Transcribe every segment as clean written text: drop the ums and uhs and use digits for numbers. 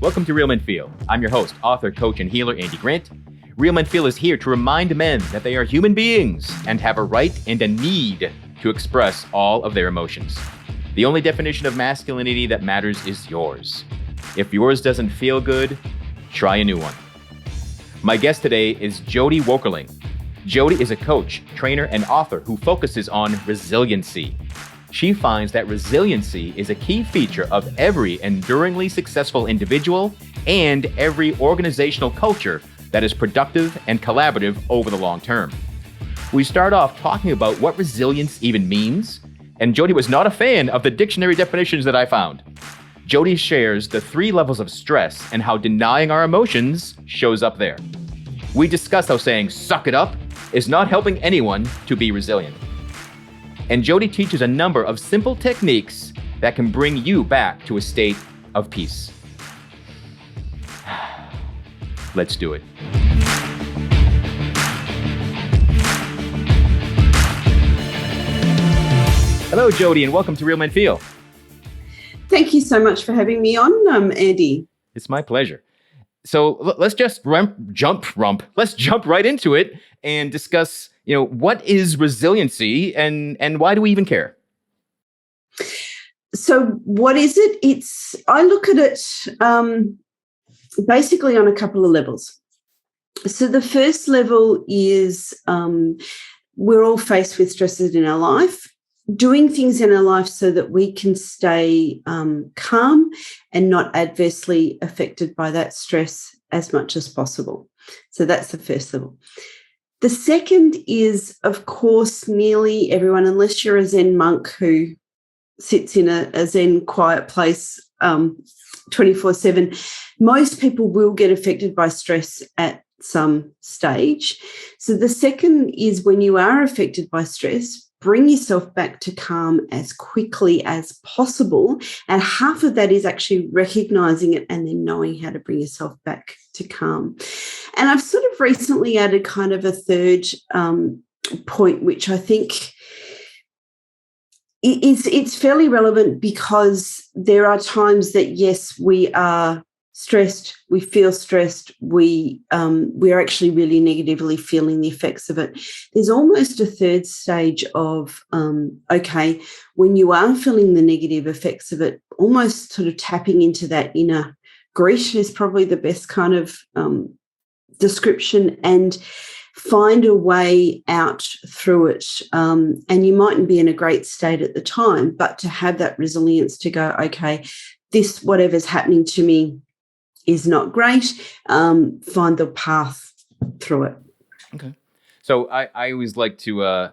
Welcome to Real Men Feel. I'm your host, author, coach, and healer, Andy Grant. Real Men Feel is here to remind men that they are human beings and have a right and a need to express all of their emotions. The only definition of masculinity that matters is yours. If yours doesn't feel good, try a new one. My guest today is Jodi Woelkerling. Jodi is a coach, trainer, and author who focuses on resiliency. She finds that resiliency is a key feature of every enduringly successful individual and every organizational culture that is productive and collaborative over the long term. We start off talking about what resilience even means, and Jodi was not a fan of the dictionary definitions that I found. Jodi shares the 3 levels of stress and how denying our emotions shows up there. We discuss how saying "suck it up" is not helping anyone to be resilient. And Jodi teaches a number of simple techniques that can bring you back to a state of peace. Let's do it. Hello, Jodi, and welcome to Real Men Feel. Thank you so much for having me on, Andy. It's my pleasure. So let's just jump right into it and discuss, what is resiliency and why do we even care? So what is it? I look at it basically on a couple of levels. So the first level is we're all faced with stresses in our life, doing things in our life so that we can stay calm and not adversely affected by that stress as much as possible. So that's the first level. The second is, of course, nearly everyone, unless you're a Zen monk who sits in a Zen quiet place 24/7, most people will get affected by stress at some stage. So the second is, when you are affected by stress, bring yourself back to calm as quickly as possible. And half of that is actually recognizing it and then knowing how to bring yourself back to calm. And I've sort of recently added kind of a third point, which I think it's fairly relevant, because there are times that, yes, we are stressed, we feel stressed, we're actually really negatively feeling the effects of it. There's almost a third stage of, okay, when you are feeling the negative effects of it, almost sort of tapping into that inner grief is probably the best kind of description, and find a way out through it. And you mightn't be in a great state at the time, but to have that resilience to go, okay, this, whatever's happening to me, is not great. Find the path through it. Okay. So I always like to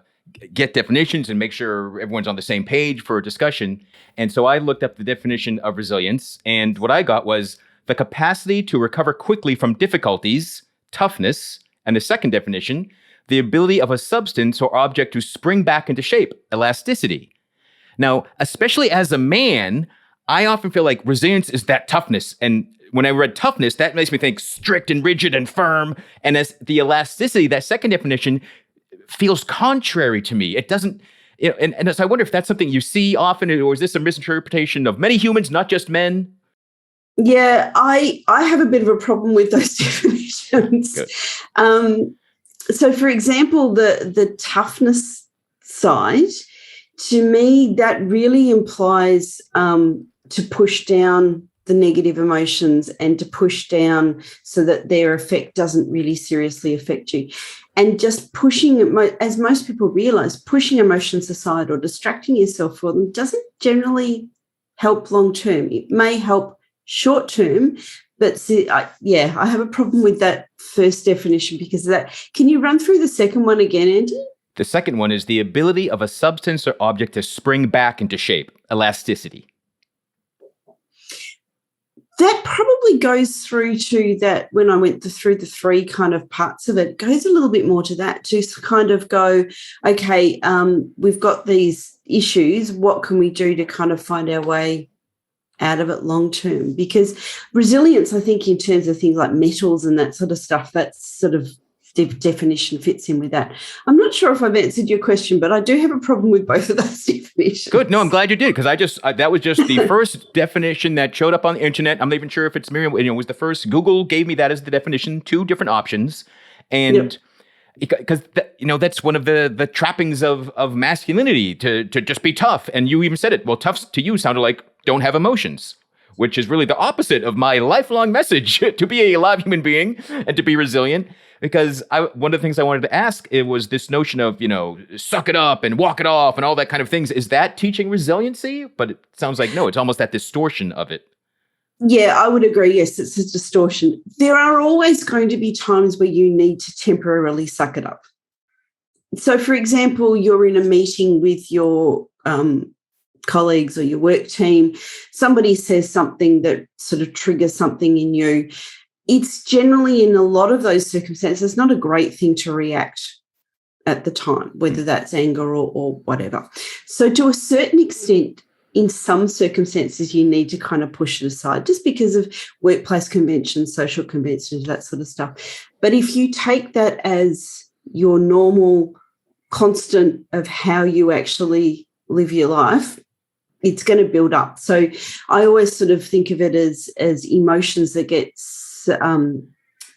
get definitions and make sure everyone's on the same page for a discussion. And so I looked up the definition of resilience, and what I got was the capacity to recover quickly from difficulties, toughness, and the second definition, the ability of a substance or object to spring back into shape, elasticity. Now, especially as a man, I often feel like resilience is that toughness. And when I read toughness, that makes me think strict and rigid and firm. And as the elasticity, that second definition, feels contrary to me. It doesn't, and so I wonder if that's something you see often, or is this a misinterpretation of many humans, not just men? Yeah, I have a bit of a problem with those definitions. So, for example, the toughness side, to me, that really implies to push down the negative emotions and to push down so that their effect doesn't really seriously affect you. And just pushing, as most people realize, pushing emotions aside or distracting yourself for them doesn't generally help long term. It may help short term, but I have a problem with that first definition because of that. Can you run through the second one again, Andy? The second one is the ability of a substance or object to spring back into shape, elasticity. That probably goes through to that. When I went through the 3 kind of parts of it, goes a little bit more to that, to kind of go, okay, we've got these issues. What can we do to kind of find our way out of it long term? Because resilience, I think, in terms of things like metals and that sort of stuff, that's sort of definition fits in with that. I'm not sure if I've answered your question, but I do have a problem with both of those definitions. Good. No, I'm glad you did, because that was just the first definition that showed up on the internet. I'm not even sure if it's Merriam. It was the first. Google gave me that as the definition, 2 different options, and because that's one of the trappings of masculinity, to just be tough. And you even said it. Well, tough to you sounded like don't have emotions, which is really the opposite of my lifelong message to be a live human being and to be resilient. Because one of the things I wanted to ask, it was this notion of, suck it up and walk it off and all that kind of things. Is that teaching resiliency? But it sounds like no, it's almost that distortion of it. Yeah, I would agree. Yes, it's a distortion. There are always going to be times where you need to temporarily suck it up. So, for example, you're in a meeting with your colleagues or your work team. Somebody says something that sort of triggers something in you. It's generally, in a lot of those circumstances, not a great thing to react at the time, whether that's anger or whatever. So to a certain extent, in some circumstances, you need to kind of push it aside just because of workplace conventions, social conventions, that sort of stuff. But if you take that as your normal constant of how you actually live your life, it's going to build up. So I always sort of think of it as emotions that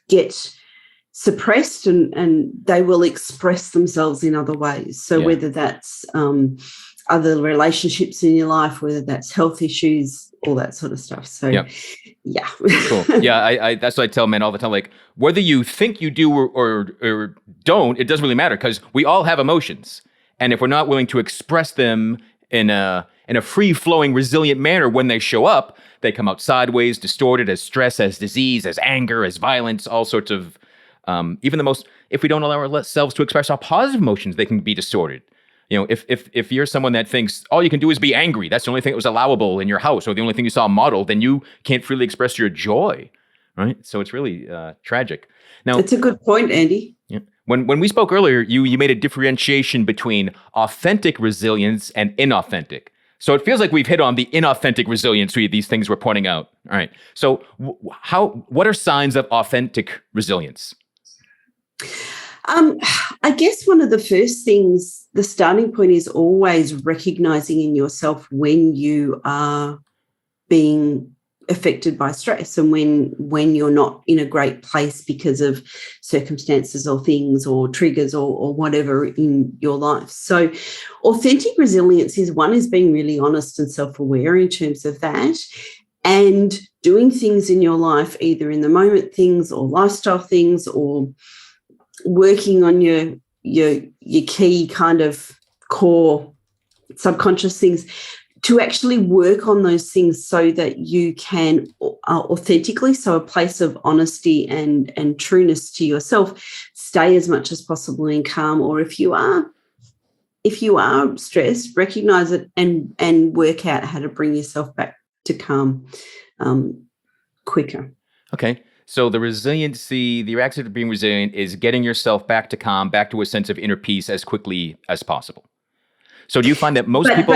get suppressed and they will express themselves in other ways. So whether that's other relationships in your life, whether that's health issues, all that sort of stuff. So, yeah. Cool. Yeah, I that's what I tell men all the time. Like, whether you think you do or don't, it doesn't really matter, because we all have emotions. And if we're not willing to express them in a free-flowing, resilient manner when they show up, they come out sideways, distorted, as stress, as disease, as anger, as violence, all sorts of, even the most, if we don't allow ourselves to express our positive emotions, they can be distorted. If you're someone that thinks all you can do is be angry, that's the only thing that was allowable in your house, or the only thing you saw modeled, then you can't freely express your joy, right? So it's really tragic. Now, it's a good point, Andy. Yeah. When we spoke earlier, you made a differentiation between authentic resilience and inauthentic. So it feels like we've hit on the inauthentic resilience, these things we're pointing out. All right. So what are signs of authentic resilience? I guess one of the first things, the starting point is always recognizing in yourself when you are being affected by stress and when you're not in a great place because of circumstances or things or triggers or whatever in your life. So authentic resilience is being really honest and self-aware in terms of that, and doing things in your life, either in the moment things or lifestyle things, or working on your key kind of core subconscious things, to actually work on those things so that you can authentically, so a place of honesty and trueness to yourself, stay as much as possible in calm. Or if you are stressed, recognize it and work out how to bring yourself back to calm quicker. Okay. So the resiliency, the aspect of being resilient is getting yourself back to calm, back to a sense of inner peace as quickly as possible. So do you find that most people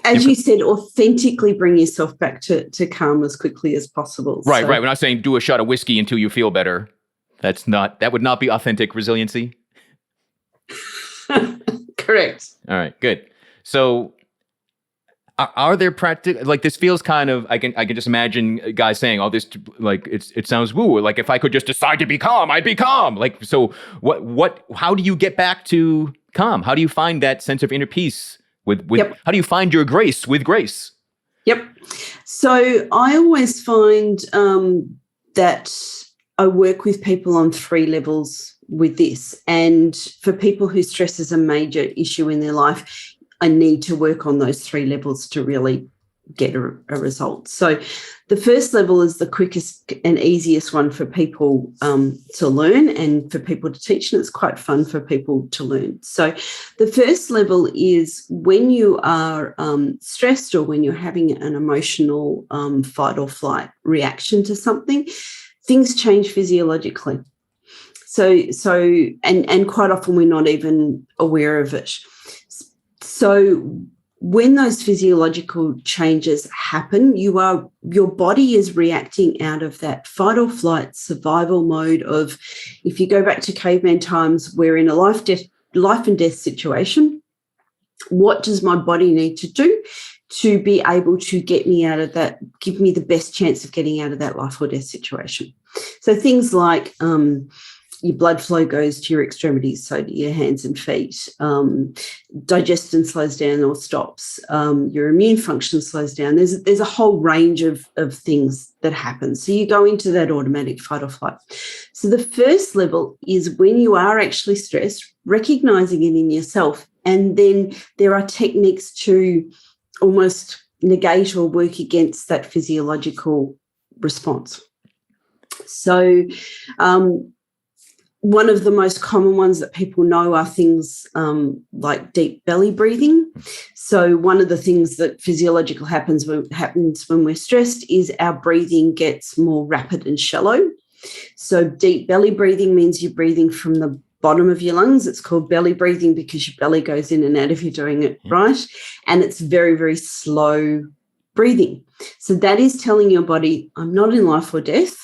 as you said, authentically bring yourself back to calm as quickly as possible. Right. We're not saying do a shot of whiskey until you feel better. That would not be authentic resiliency. Correct. All right, good. So are there practical, like, this feels kind of, I can just imagine guys saying all this, like, it sounds woo, like if I could just decide to be calm, I'd be calm. Like, so how do you get back to calm? How do you find that sense of inner peace how do you find your grace with grace? Yep. So I always find that I work with people on 3 levels with this. And for people who stress is a major issue in their life, I need to work on those 3 levels to really get a result. So the first level is the quickest and easiest one for people to learn and for people to teach, and it's quite fun for people to learn. So the first level is when you are stressed or when you're having an emotional fight or flight reaction to something, things change physiologically. So and quite often we're not even aware of it. So when those physiological changes happen, your body is reacting out of that fight or flight survival mode of, if you go back to caveman times, we're in a life and death situation. What does my body need to do to be able to get me out of that, give me the best chance of getting out of that life or death situation? So things like your blood flow goes to your extremities, so to your hands and feet. Digestion slows down or stops. Your immune function slows down. There's a whole range of things that happen. So you go into that automatic fight or flight. So the first level is when you are actually stressed, recognizing it in yourself, and then there are techniques to almost negate or work against that physiological response. So one of the most common ones that people know are things like deep belly breathing. So one of the things that physiological happens when we're stressed is our breathing gets more rapid and shallow. So deep belly breathing means you're breathing from the bottom of your lungs. It's called belly breathing because your belly goes in and out if you're doing it right. And it's very, very slow breathing. So that is telling your body, I'm not in life or death.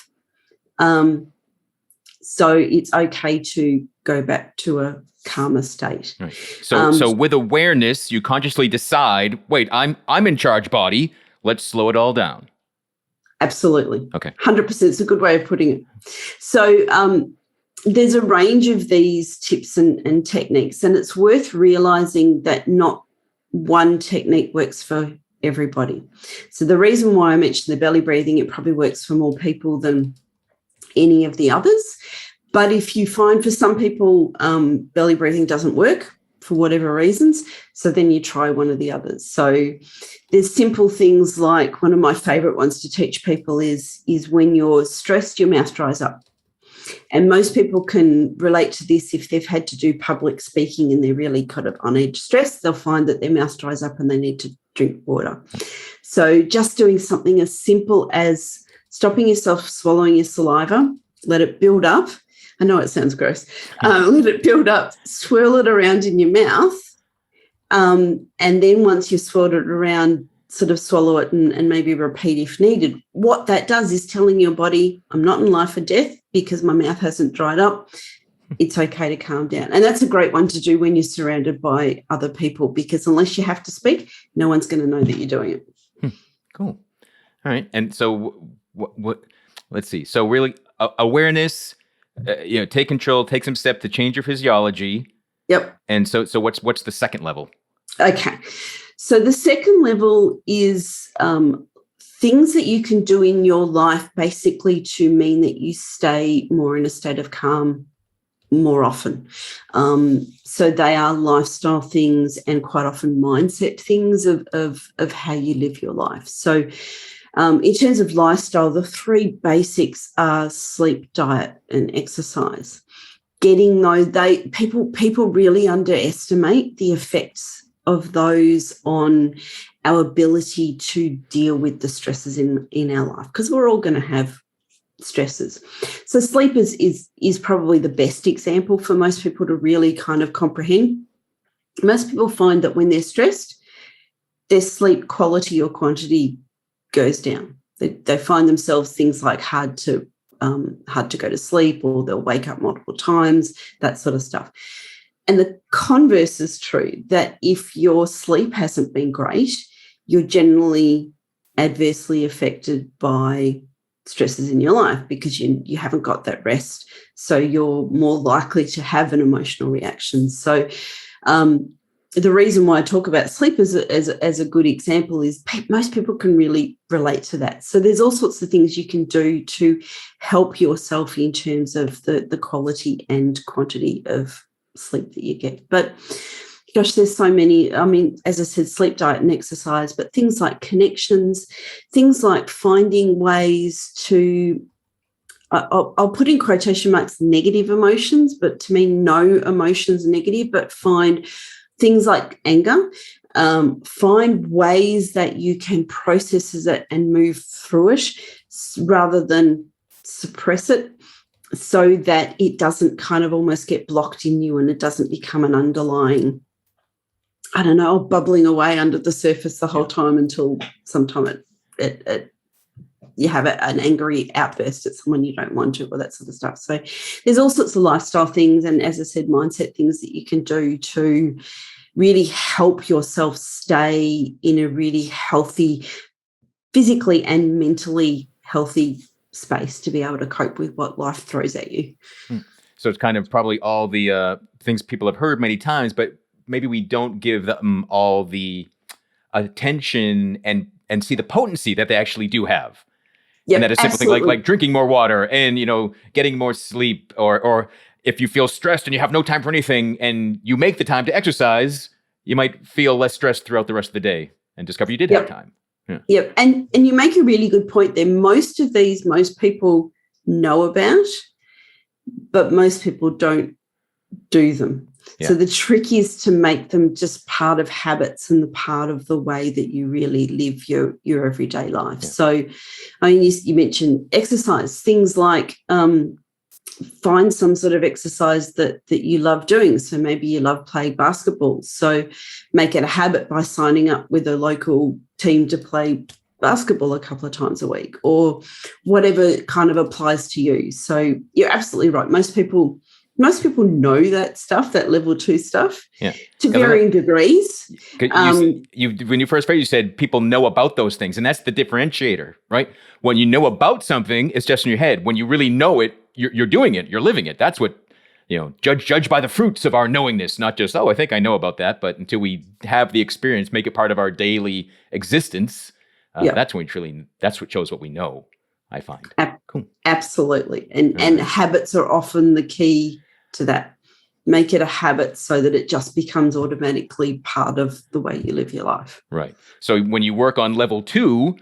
So it's okay to go back to a calmer state. Right. So with awareness, you consciously decide, wait, I'm in charge, body. Let's slow it all down. Absolutely. Okay. 100%. It's a good way of putting it. So there's a range of these tips and techniques, and it's worth realizing that not one technique works for everybody. So the reason why I mentioned the belly breathing, it probably works for more people than any of the others. But if you find for some people belly breathing doesn't work for whatever reasons, so then you try one of the others. So there's simple things like, one of my favorite ones to teach people is when you're stressed, your mouth dries up. And most people can relate to this if they've had to do public speaking and they're really kind of on edge stress. They'll find that their mouth dries up and they need to drink water. So just doing something as simple as stopping yourself swallowing your saliva, let it build up. I know it sounds gross. Let it build up, swirl it around in your mouth, and then once you've swirled it around, sort of swallow it and maybe repeat if needed. What that does is telling your body, I'm not in life or death because my mouth hasn't dried up. It's okay to calm down. And that's a great one to do when you're surrounded by other people, because unless you have to speak, no one's going to know that you're doing it. Cool. All right. And so what let's see. So really awareness, take control, take some steps to change your physiology. Yep. And so what's the second level? Okay. So the second level is things that you can do in your life basically to mean that you stay more in a state of calm more often. So they are lifestyle things and quite often mindset things of how you live your life. So in terms of lifestyle, the three basics are sleep, diet, and exercise. Getting those, people really underestimate the effects of those on our ability to deal with the stresses in our life, because we're all going to have stresses. So sleep is probably the best example for most people to really kind of comprehend. Most people find that when they're stressed, their sleep quality or quantity goes down. They find themselves things like hard to go to sleep, or they'll wake up multiple times, that sort of stuff. And the converse is true, that if your sleep hasn't been great, you're generally adversely affected by stresses in your life because you haven't got that rest. So you're more likely to have an emotional reaction. So the reason why I talk about sleep as a good example is most people can really relate to that. So there's all sorts of things you can do to help yourself in terms of the quality and quantity of sleep that you get. But gosh, there's so many. I mean, as I said, sleep, diet, and exercise, but things like connections, things like finding ways to, I'll put in quotation marks, negative emotions, but to me, no emotions negative, but find things like anger, find ways that you can process it and move through it rather than suppress it, so that it doesn't kind of almost get blocked in you and it doesn't become an underlying I don't know, bubbling away under the surface the whole time until sometime you have an angry outburst at someone you don't want to, or that sort of stuff. So there's all sorts of lifestyle things and, as I said, mindset things that you can do to really help yourself stay in a really healthy, physically and mentally healthy space to be able to cope with what life throws at you. So it's kind of probably all the things people have heard many times, but maybe we don't give them all the attention and see the potency that they actually do have. Yep, and that is something like drinking more water and, getting more sleep, or if you feel stressed and you have no time for anything and you make the time to exercise, you might feel less stressed throughout the rest of the day and discover you did have time. Yeah. Yep. And you make a really good point there. Most people know about, but most people don't do them. Yeah. So the trick is to make them just part of habits and the part of the way that you really live your everyday life. Yeah. So you mentioned exercise, things like find some sort of exercise that you love doing. So maybe you love playing basketball. So make it a habit by signing up with a local team to play basketball a couple of times a week, or whatever kind of applies to you. So you're absolutely right. Most people know that stuff, that level 2 stuff, to varying degrees. When you first phrased, you said people know about those things, and that's the differentiator, right? When you know about something, it's just in your head. When you really know it, you're doing it, you're living it. That's what, judge by the fruits of our knowingness, not just, I think I know about that, but until we have the experience, make it part of our daily existence, that's what shows what we know, I find. Cool. Absolutely. And habits are often the key to that. Make it a habit so that it just becomes automatically part of the way you live your life. Right. So when you work on level 2,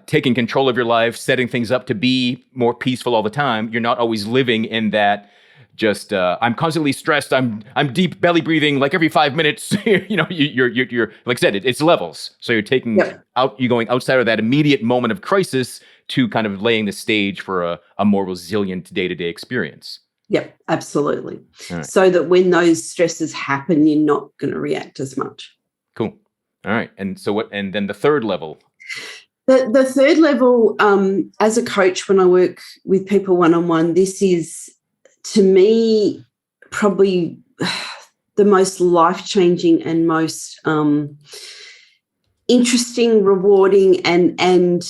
taking control of your life, setting things up to be more peaceful all the time, you're not always living in that just I'm constantly stressed, I'm deep belly breathing like every 5 minutes. You're like I said, it's levels. So you're taking you're going outside of that immediate moment of crisis to kind of laying the stage for a more resilient day-to-day experience. Yep, absolutely. Right. So that when those stresses happen, you're not going to react as much. Cool. All right. And so and then the third level? The third level, as a coach, when I work with people one-on-one, this is, to me, probably the most life-changing and most interesting, rewarding, and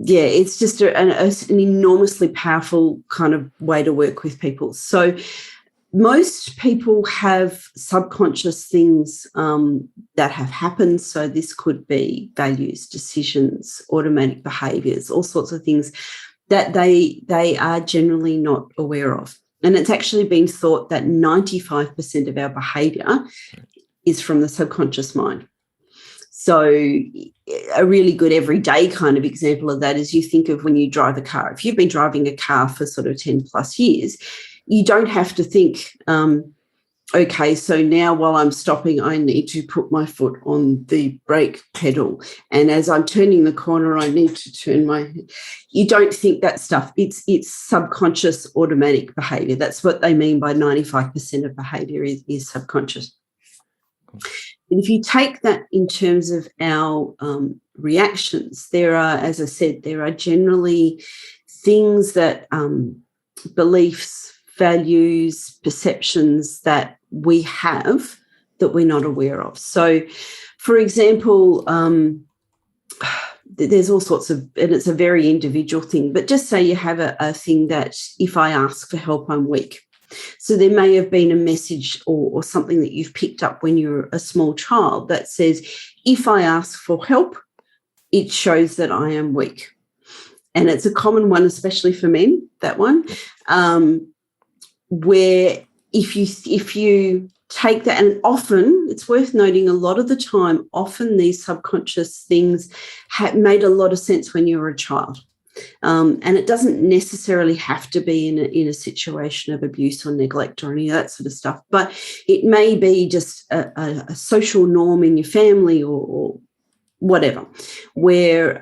it's just an enormously powerful kind of way to work with people. So most people have subconscious things that have happened. So this could be values, decisions, automatic behaviours, all sorts of things that they are generally not aware of. And it's actually been thought that 95% of our behaviour is from the subconscious mind. So a really good everyday kind of example of that is you think of when you drive a car. If you've been driving a car for sort of 10 plus years, you don't have to think, okay, so now while I'm stopping, I need to put my foot on the brake pedal. And as I'm turning the corner, I need to turn my... You don't think that stuff. It's subconscious automatic behaviour. That's what they mean by 95% of behaviour is subconscious. And if you take that in terms of our reactions, there are, as I said, there are generally things that beliefs, values, perceptions that we have that we're not aware of. So, for example, there's all sorts of, and it's a very individual thing, but just say you have a thing that if I ask for help, I'm weak. So there may have been a message or something that you've picked up when you're a small child that says, if I ask for help, it shows that I am weak. And it's a common one, especially for men, that one, where if you take that, and often, it's worth noting a lot of the time, often these subconscious things made a lot of sense when you were a child. And it doesn't necessarily have to be in a situation of abuse or neglect or any of that sort of stuff, but it may be just a social norm in your family or whatever, where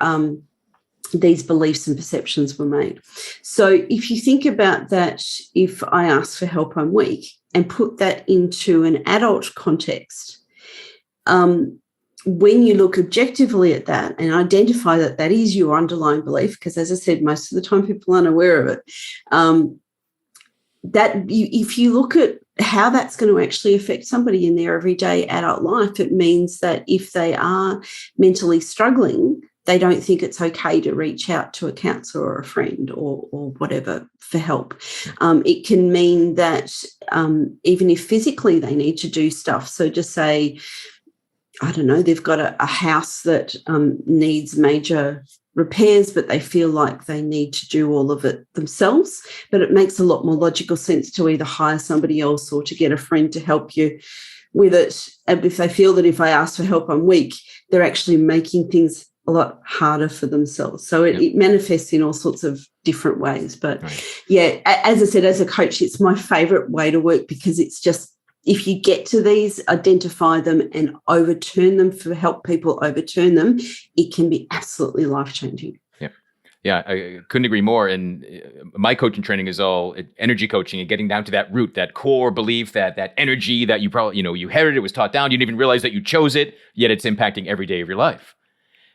these beliefs and perceptions were made. So if you think about that, if I ask for help, I'm weak, and put that into an adult context, when you look objectively at that and identify that that is your underlying belief, because as I said, most of the time people aren't aware of it, if you look at how that's going to actually affect somebody in their everyday adult life, it means that if they are mentally struggling, they don't think it's okay to reach out to a counsellor or a friend or whatever for help. It can mean that even if physically they need to do stuff, so just say, I don't know, they've got a house that needs major repairs, but they feel like they need to do all of it themselves. But it makes a lot more logical sense to either hire somebody else or to get a friend to help you with it. And if they feel that if I ask for help, I'm weak, they're actually making things a lot harder for themselves. So it manifests in all sorts of different ways. But yeah, as I said, as a coach, it's my favourite way to work, because it's just, if you get to these, identify them and overturn them, help people overturn them, it can be absolutely life-changing. Yeah, I couldn't agree more. And my coaching training is all energy coaching and getting down to that root, that core belief, that energy that you probably, you inherited, it was taught down. You didn't even realize that you chose it, yet it's impacting every day of your life.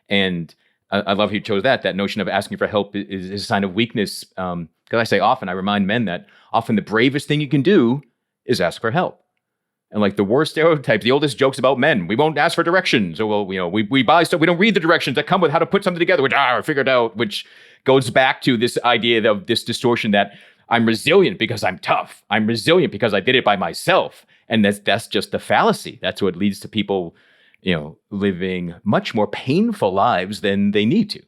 And I love how you chose that notion of asking for help is a sign of weakness. Because I say often, I remind men that often the bravest thing you can do is ask for help. And like the worst stereotypes, the oldest jokes about men, we won't ask for directions, or we buy stuff, we don't read the directions that come with how to put something together, which I figured out, which goes back to this idea of this distortion that I'm resilient because I'm tough. I'm resilient because I did it by myself. And that's just the fallacy. That's what leads to people, living much more painful lives than they need to.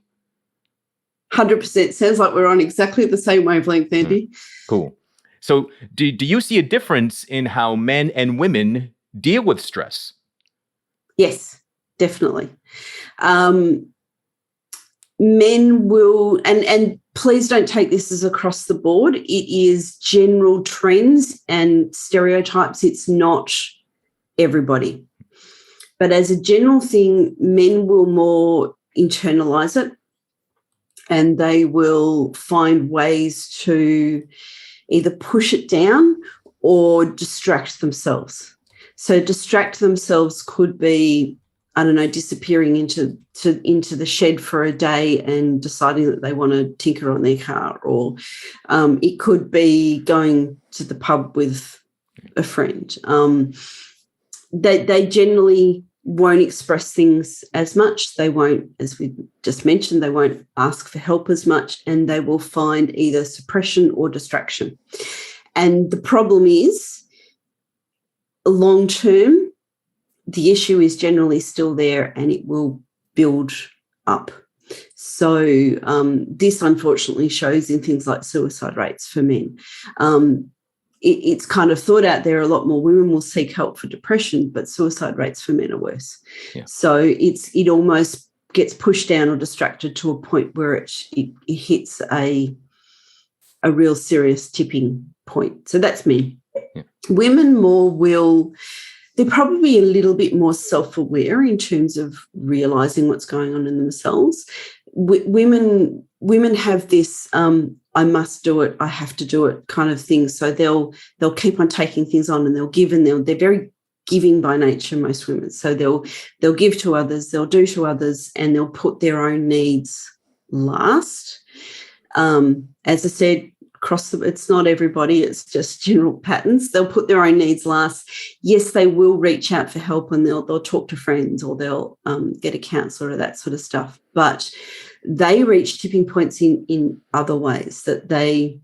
100%. Sounds like we're on exactly the same wavelength, Andy. Cool. So do you see a difference in how men and women deal with stress? Yes, definitely. Men will, and please don't take this as across the board. It is general trends and stereotypes. It's not everybody. But as a general thing, men will more internalize it, and they will find ways to either push it down or distract themselves. So distract themselves could be, I don't know, disappearing into the shed for a day and deciding that they want to tinker on their car, or it could be going to the pub with a friend. They generally won't express things as much. They won't, as we just mentioned, they won't ask for help as much, and they will find either suppression or distraction. And the problem is, long term, the issue is generally still there and it will build up. So this unfortunately shows in things like suicide rates for men. It's kind of thought out there a lot more women will seek help for depression, but suicide rates for men are worse. Yeah. So it almost gets pushed down or distracted to a point where it hits a real serious tipping point. So that's me. Yeah. Women they're probably a little bit more self-aware in terms of realising what's going on in themselves. Women have this I must do it, I have to do it kind of thing. So they'll keep on taking things on, and they'll give, and they're very giving by nature, most women. So they'll give to others, they'll do to others, and they'll put their own needs last. As I said, it's not everybody, it's just general patterns. They'll put their own needs last. Yes, they will reach out for help, and they'll talk to friends, or they'll get a counsellor or that sort of stuff. But they reach tipping points in other ways, that they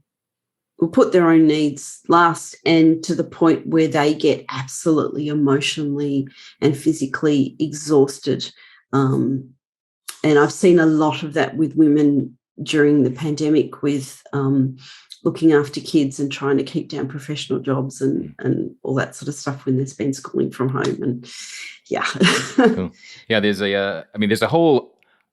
will put their own needs last, and to the point where they get absolutely emotionally and physically exhausted. And I've seen a lot of that with women during the pandemic, with looking after kids and trying to keep down professional jobs and all that sort of stuff when there's been schooling from home. And yeah. Cool. Yeah, there's a whole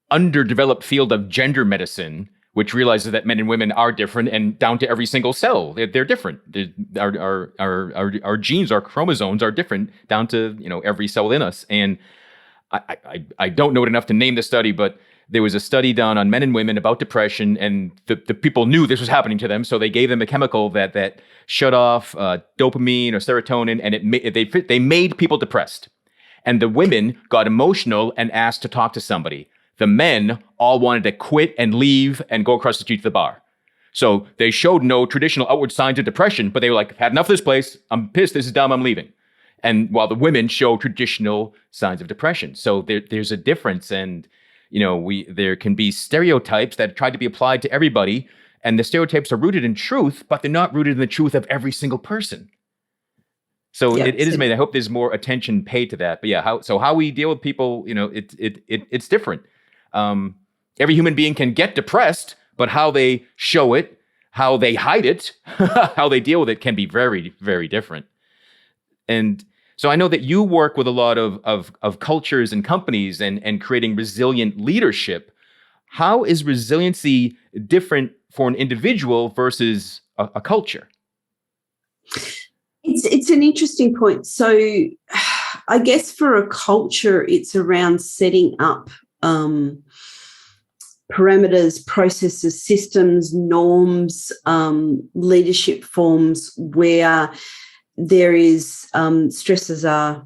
underdeveloped field of gender medicine, which realizes that men and women are different, and down to every single cell, they're different. Our genes, our chromosomes are different down to every cell in us. And I don't know it enough to name the study, but there was a study done on men and women about depression, and the people knew this was happening to them, so they gave them a chemical that shut off dopamine or serotonin, and they made people depressed. And the women got emotional and asked to talk to somebody. The men all wanted to quit and leave and go across the street to the bar. So they showed no traditional outward signs of depression, but they were like, I've had enough of this place. I'm pissed. This is dumb. I'm leaving. And while the women show traditional signs of depression. So there's a difference. And, there can be stereotypes that try to be applied to everybody. And the stereotypes are rooted in truth, but they're not rooted in the truth of every single person. So it is amazing. I hope there's more attention paid to that. But yeah, how we deal with people, it's different. Every human being can get depressed, but how they show it, how they hide it, how they deal with it can be very, very different. And so I know that you work with a lot of cultures and companies and creating resilient leadership. How is resiliency different for an individual versus a culture? It's an interesting point. So I guess for a culture, it's around setting up parameters, processes, systems, norms, leadership forms where there is stresses are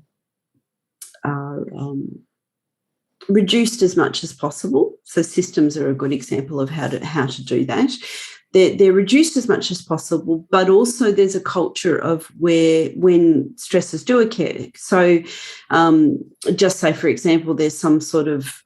reduced as much as possible. So systems are a good example of how to do that. They're reduced as much as possible, but also there's a culture of when stresses do occur. So just say, for example, there's some sort of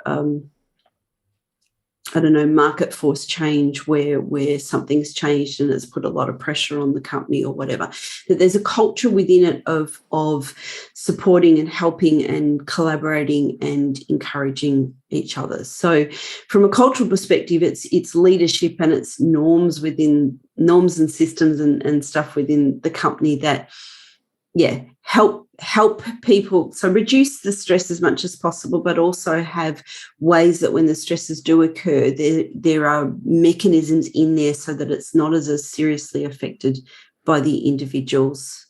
market force change where something's changed and it's put a lot of pressure on the company or whatever, that there's a culture within it of supporting and helping and collaborating and encouraging each other. So from a cultural perspective, it's leadership and it's norms and systems and stuff within the company that, help people. So reduce the stress as much as possible, but also have ways that when the stresses do occur, there are mechanisms in there so that it's not as seriously affected by the individuals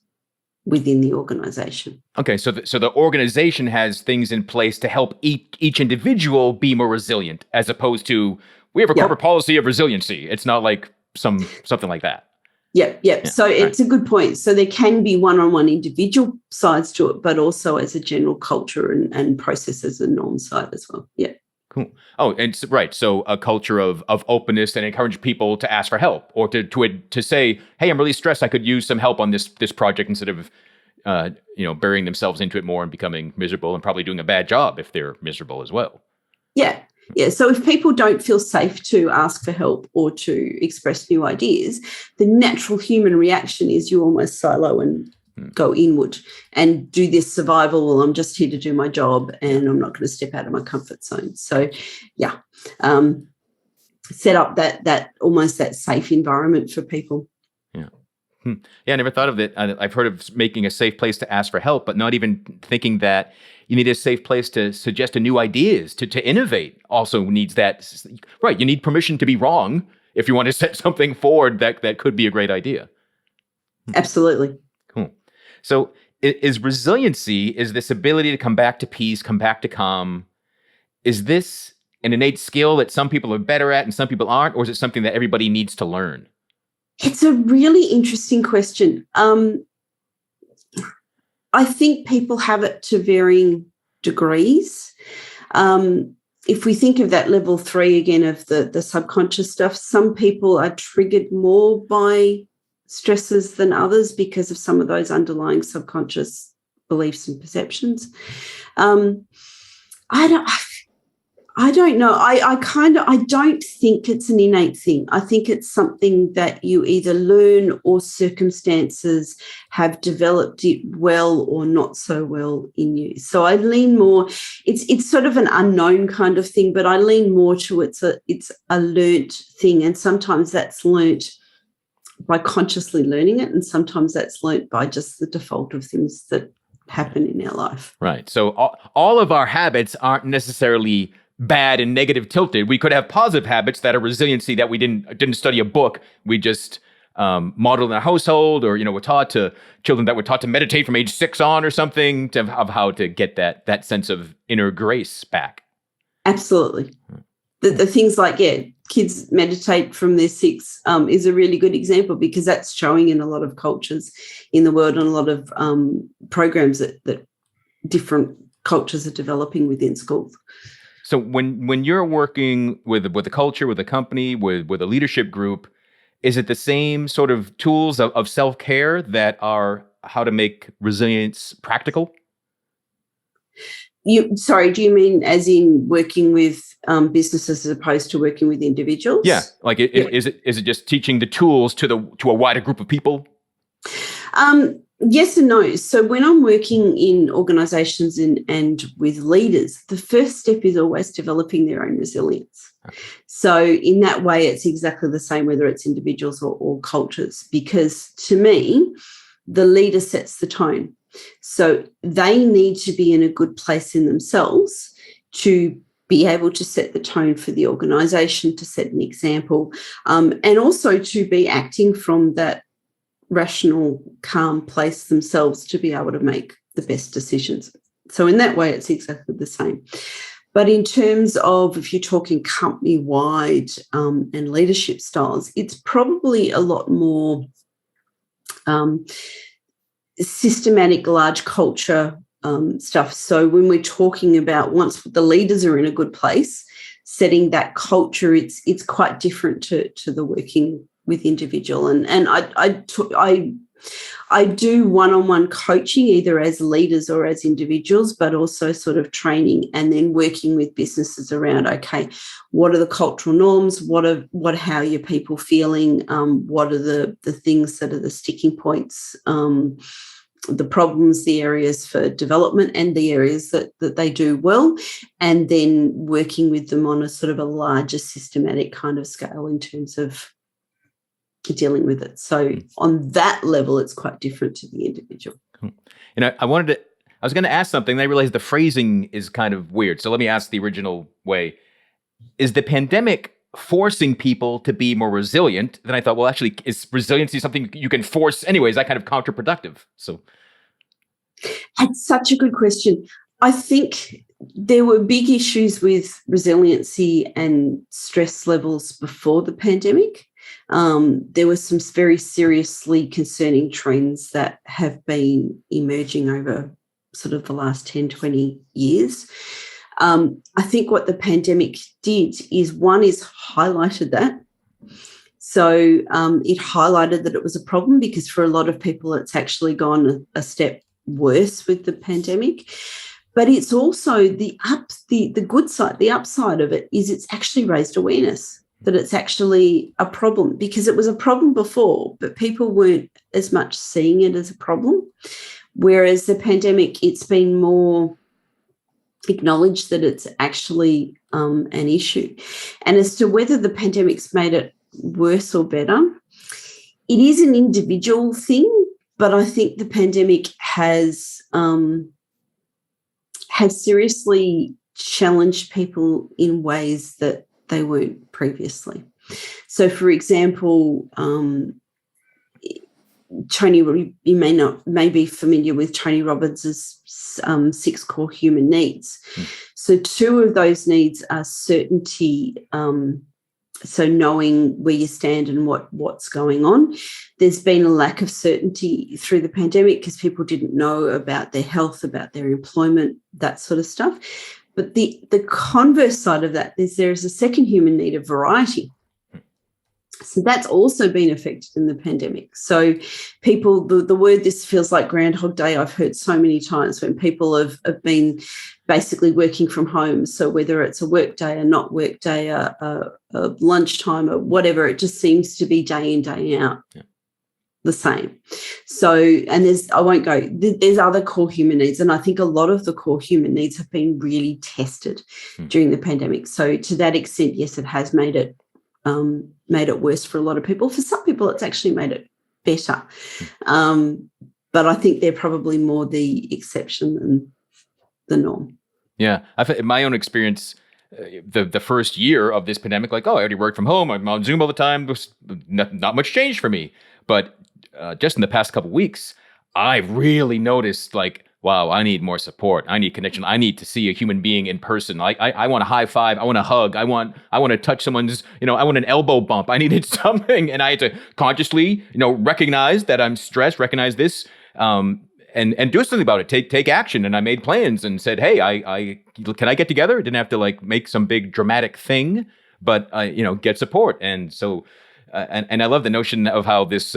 within the organization. Okay, so the organization has things in place to help each individual be more resilient, as opposed to we have a corporate policy of resiliency. It's not like something like that. Yeah. So it's a good point. So there can be one-on-one individual sides to it, but also as a general culture and processes and norm side as well. Yeah. Cool. Oh, and right. So a culture of openness and encourage people to ask for help or to say, hey, I'm really stressed. I could use some help on this project instead of, burying themselves into it more and becoming miserable and probably doing a bad job if they're miserable as well. Yeah. Yeah, so if people don't feel safe to ask for help or to express new ideas, the natural human reaction is you almost silo and go inward and do this survival, well, I'm just here to do my job and I'm not going to step out of my comfort zone. So, set up that almost that safe environment for people. Yeah, I never thought of it. I've heard of making a safe place to ask for help, but not even thinking that you need a safe place to suggest new ideas, to innovate also needs that. Right, you need permission to be wrong if you want to set something forward that could be a great idea. Absolutely. Cool. So is resiliency, is this ability to come back to peace, come back to calm, is this an innate skill that some people are better at and some people aren't, or is it something that everybody needs to learn? It's a really interesting question. I think people have it to varying degrees. If we think of that level 3 again of the subconscious stuff, some people are triggered more by stresses than others because of some of those underlying subconscious beliefs and perceptions. I don't know. I don't think it's an innate thing. I think it's something that you either learn or circumstances have developed it well or not so well in you. So I lean more, it's sort of an unknown kind of thing, but I lean more to it's a learnt thing. And sometimes that's learnt by consciously learning it. And sometimes that's learnt by just the default of things that happen in our life. Right. So all of our habits aren't necessarily bad and negative tilted. We could have positive habits that are resiliency that we didn't study a book. We just modeled in a household, or we're taught to children that were taught to meditate from age 6 on or something of how to get that sense of inner grace back. Absolutely. The things like kids meditate from their 6 is a really good example because that's showing in a lot of cultures in the world and a lot of programs that different cultures are developing within schools. So when you're working with a culture, with a company, with a leadership group, is it the same sort of tools of self-care that are how to make resilience practical? Do you mean as in working with businesses as opposed to working with individuals? Yeah, like is it just teaching the tools to a wider group of people? Yes and no. So when I'm working in organisations and with leaders, the first step is always developing their own resilience. Okay. So in that way, it's exactly the same whether it's individuals or cultures, because to me, the leader sets the tone. So they need to be in a good place in themselves to be able to set the tone for the organisation, to set an example, and also to be acting from that rational, calm place themselves to be able to make the best decisions. So in that way, it's exactly the same. But in terms of if you're talking company-wide and leadership styles, it's probably a lot more systematic, large culture stuff. So when we're talking about once the leaders are in a good place, setting that culture, it's quite different to the working with individual. And I do one-on-one coaching either as leaders or as individuals, but also sort of training and then working with businesses around, okay, what are the cultural norms? How are your people feeling? What are the things that are the sticking points? The problems, the areas for development and the areas that they do well, and then working with them on a sort of a larger systematic kind of scale in terms of dealing with it. So on that level, it's quite different to the individual. I was going to ask something, and I realized the phrasing is kind of weird. So let me ask the original way. Is the pandemic forcing people to be more resilient? Then I thought, well, actually, is resiliency something you can force anyways? That kind of counterproductive. So that's such a good question. I think there were big issues with resiliency and stress levels before the pandemic. There were some very seriously concerning trends that have been emerging over sort of the last 10, 20 years. I think what the pandemic did is highlighted that. So it highlighted that it was a problem because for a lot of people, it's actually gone a step worse with the pandemic. But it's also the good side, the upside of it is it's actually raised awareness that it's actually a problem, because it was a problem before, but people weren't as much seeing it as a problem. Whereas the pandemic, it's been more acknowledged that it's actually an issue. And as to whether the pandemic's made it worse or better, it is an individual thing, but I think the pandemic has seriously challenged people in ways that they weren't previously. So, for example, Tony, you may be familiar with Tony Robbins' 6 core human needs. So 2 of those needs are certainty, so knowing where you stand and what's going on. There's been a lack of certainty through the pandemic because people didn't know about their health, about their employment, that sort of stuff. But the converse side of that is there is a second human need of variety. So that's also been affected in the pandemic. So people, the word, this feels like Groundhog Day, I've heard so many times when people have been basically working from home. So whether it's a work day, a not work day, a lunchtime or whatever, it just seems to be day in, day out. Yeah. The same. So, and there's other core human needs. And I think a lot of the core human needs have been really tested during the pandemic. So to that extent, yes, it has made it worse for a lot of people. For some people, it's actually made it better. But I think they're probably more the exception than the norm. Yeah. In my own experience, the first year of this pandemic, like, I already work from home. I'm on Zoom all the time. There's not much change for me. But just in the past couple of weeks, I've really noticed, like, wow, I need more support. I need connection. I need to see a human being in person. I want a high five. I want a hug. I want to touch someone's, I want an elbow bump. I needed something. And I had to consciously, recognize that I'm stressed, recognize this. and do something about it. Take action. And I made plans and said, hey, I can I get together? I didn't have to like make some big dramatic thing, but get support. And so and I love the notion of how this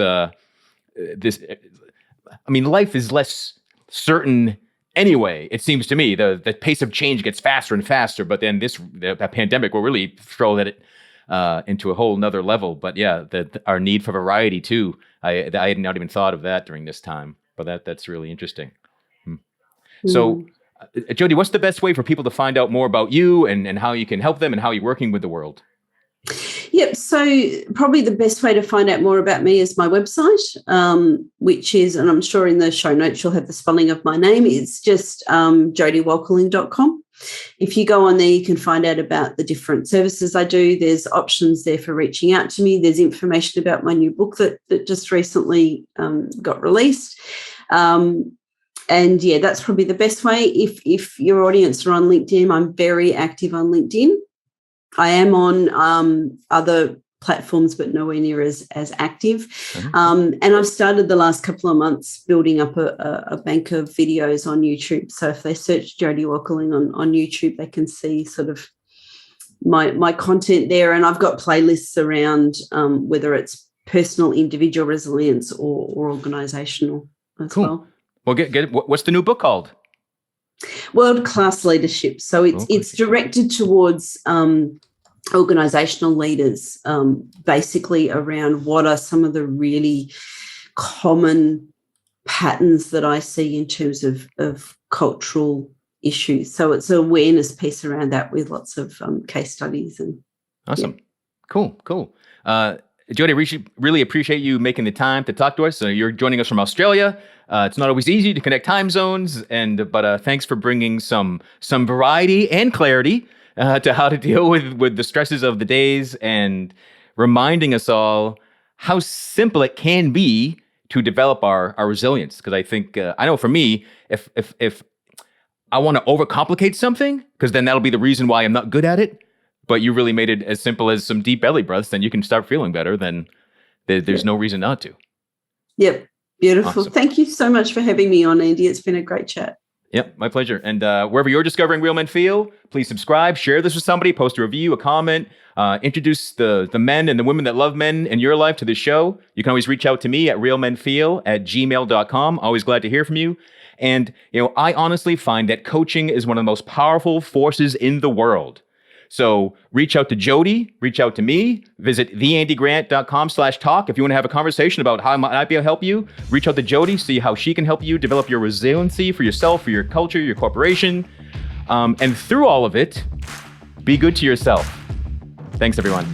life is less certain anyway. It seems to me the pace of change gets faster and faster, but then the pandemic will really throw that into a whole nother level. But yeah, our need for variety too. I had not even thought of that during this time, but that's really interesting. So, Jodi, what's the best way for people to find out more about you and how you can help them and how you're working with the world? Yep. So probably the best way to find out more about me is my website, which is, and I'm sure in the show notes you'll have the spelling of my name, is just jodiwoelkerling.com. If you go on there, you can find out about the different services I do. There's options there for reaching out to me. There's information about my new book that just recently got released. And yeah, that's probably the best way. If your audience are on LinkedIn, I'm very active on LinkedIn. I am on other platforms, but nowhere near as active. And I've started the last couple of months building up a bank of videos on YouTube. So if they search Jodi Woelkerling on YouTube, they can see sort of my content there. And I've got playlists around whether it's personal, individual resilience or organizational as well. Well, what's the new book called? World-class leadership. So it's directed towards organizational leaders, basically around what are some of the really common patterns that I see in terms of cultural issues. So it's an awareness piece around that with lots of case studies. Awesome. Yeah. Cool. Jodi, really appreciate you making the time to talk to us. You're joining us from Australia. It's not always easy to connect time zones, but thanks for bringing some variety and clarity to how to deal with the stresses of the days and reminding us all how simple it can be to develop our resilience. Because I think, I know for me, if I want to overcomplicate something, because then that'll be the reason why I'm not good at it, but you really made it as simple as some deep belly breaths, then you can start feeling better, then there's no reason not to. Yep. Beautiful. Awesome. Thank you so much for having me on, Andy. It's been a great chat. Yep, my pleasure. And wherever you're discovering Real Men Feel, please subscribe, share this with somebody, post a review, a comment, introduce the men and the women that love men in your life to the show. You can always reach out to me at realmenfeel@gmail.com. Always glad to hear from you. And, I honestly find that coaching is one of the most powerful forces in the world. So reach out to Jodi, reach out to me, visit theandygrant.com/talk. If you want to have a conversation about how I might be able to help you, reach out to Jodi, see how she can help you develop your resiliency for yourself, for your culture, your corporation. And through all of it, be good to yourself. Thanks, everyone.